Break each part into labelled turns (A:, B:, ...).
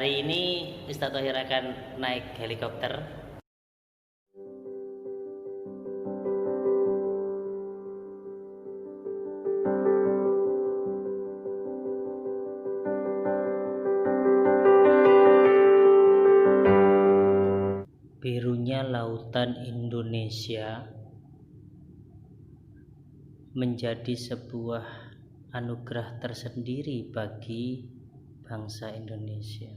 A: Hari ini Ustadz Thohir akan naik helikopter. Birunya lautan Indonesia menjadi sebuah anugerah tersendiri bagi bangsa Indonesia.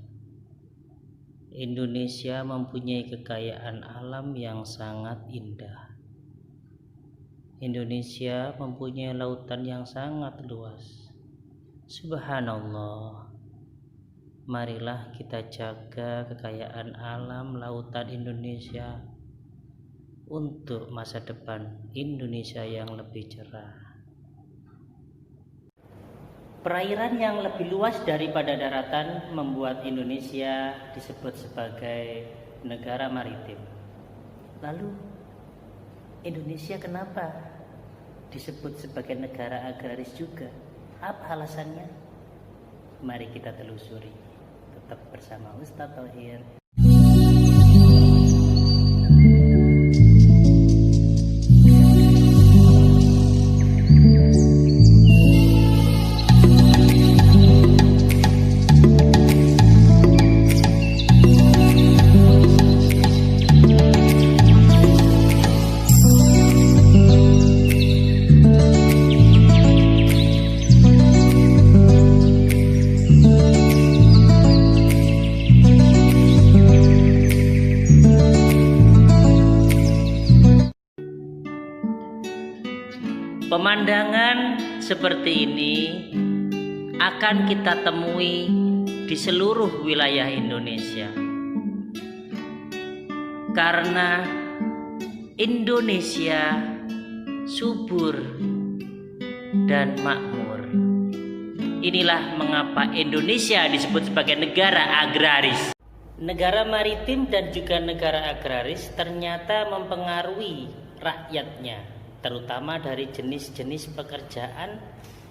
A: Indonesia mempunyai kekayaan alam yang sangat indah. Indonesia mempunyai lautan yang sangat luas. Subhanallah. Marilah kita jaga kekayaan alam lautan Indonesia untuk masa depan Indonesia yang lebih cerah. Perairan yang lebih luas daripada daratan membuat Indonesia disebut sebagai negara maritim. Lalu, Indonesia kenapa disebut sebagai negara agraris juga? Apa alasannya? Mari kita telusuri. Tetap bersama Ustadz Thohir. Pemandangan seperti ini akan kita temui di seluruh wilayah Indonesia. Karena Indonesia subur dan makmur. Inilah mengapa Indonesia disebut sebagai negara agraris. Negara maritim dan juga negara agraris ternyata mempengaruhi rakyatnya, terutama dari jenis-jenis pekerjaan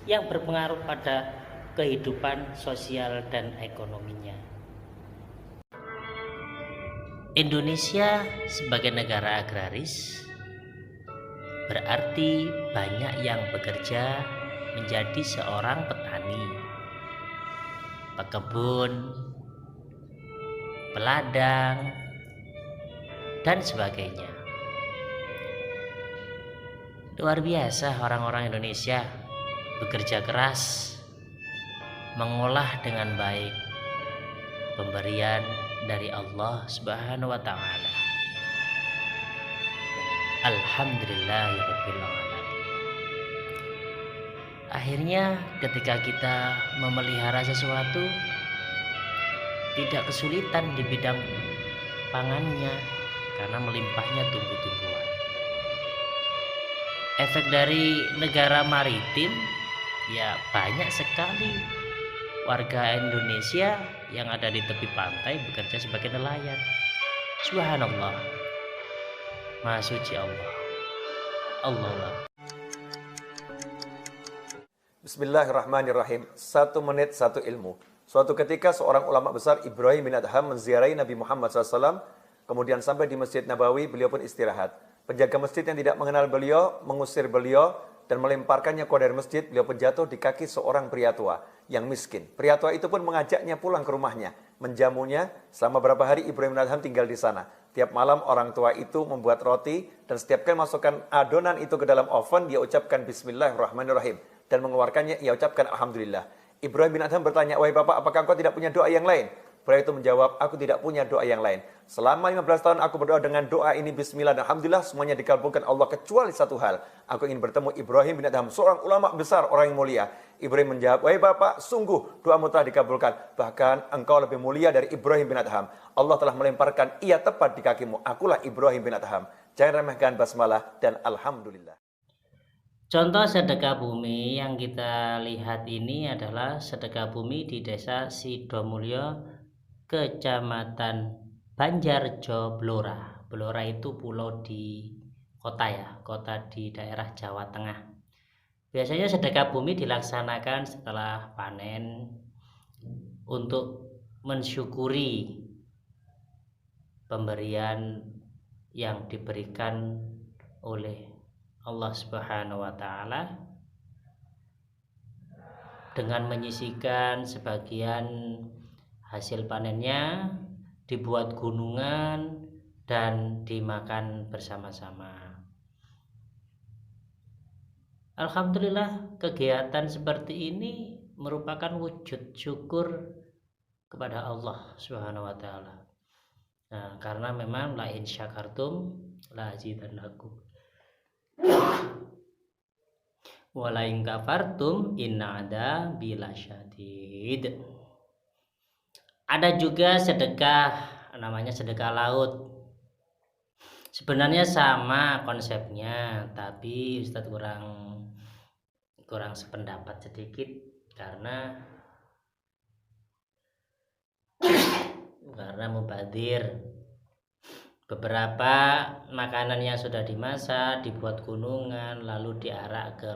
A: yang berpengaruh pada kehidupan sosial dan ekonominya. Indonesia sebagai negara agraris berarti banyak yang bekerja menjadi seorang petani, pekebun, peladang, dan sebagainya. Luar biasa orang-orang Indonesia bekerja keras, mengolah dengan baik pemberian dari Allah Subhanahu wa taala. Alhamdulillahirabbil alamin. Akhirnya ketika kita memelihara sesuatu tidak kesulitan di bidang pangannya karena melimpahnya tumbuh-tumbuhan. Efek dari negara maritim, ya banyak sekali warga Indonesia yang ada di tepi pantai bekerja sebagai nelayan. Subhanallah, Maha Suci Allah. Allah.
B: Bismillahirrahmanirrahim. 1 menit 1 ilmu. Suatu ketika seorang ulama besar Ibrahim bin Adham menziarahi Nabi Muhammad SAW. Kemudian sampai di Masjid Nabawi, beliau pun istirahat. Penjaga masjid yang tidak mengenal beliau mengusir beliau dan melemparkannya keluar dari masjid. Beliau pun jatuh di kaki seorang pria tua yang miskin. Pria tua itu pun mengajaknya pulang ke rumahnya, menjamunya. Selama beberapa hari Ibrahim bin Adham tinggal di sana. Tiap malam orang tua itu membuat roti dan setiap kali masukkan adonan itu ke dalam oven, dia ucapkan Bismillahirrahmanirrahim dan mengeluarkannya, ia ucapkan Alhamdulillah. Ibrahim bin Adham bertanya, "Wahai bapak, apakah engkau tidak punya doa yang lain?" Pria itu menjawab, "Aku tidak punya doa yang lain. Selama 15 tahun aku berdoa dengan doa ini, Bismillah dan Alhamdulillah, semuanya dikabulkan Allah kecuali satu hal. Aku ingin bertemu Ibrahim bin Adham, seorang ulama besar, orang yang mulia." Ibrahim menjawab, "Wahai bapak, sungguh doamu telah dikabulkan. Bahkan engkau lebih mulia dari Ibrahim bin Adham. Allah telah melemparkan ia tepat di kakimu. Akulah Ibrahim bin Adham. Jangan remehkan basmalah dan Alhamdulillah."
A: Contoh sedekah bumi yang kita lihat ini adalah sedekah bumi di desa Sidomulyo, Kecamatan Banjarjo, Blora. Blora itu pulau di kota ya, kota di daerah Jawa Tengah. Biasanya sedekah bumi dilaksanakan setelah panen untuk mensyukuri pemberian yang diberikan oleh Allah Subhanahu wa taala dengan menyisihkan sebagian hasil panennya, dibuat gunungan dan dimakan bersama-sama. Alhamdulillah, kegiatan seperti ini merupakan wujud syukur kepada Allah Subhanahu wa taala. Nah, karena memang la in syakartum la azidannakum wa la in kafartum inna adzabi lasyadid. Ada juga sedekah, namanya sedekah laut. Sebenarnya sama konsepnya, tapi Ustadz kurang sependapat sedikit karena mubadzir. Beberapa makanan yang sudah dimasak dibuat gunungan lalu diarak ke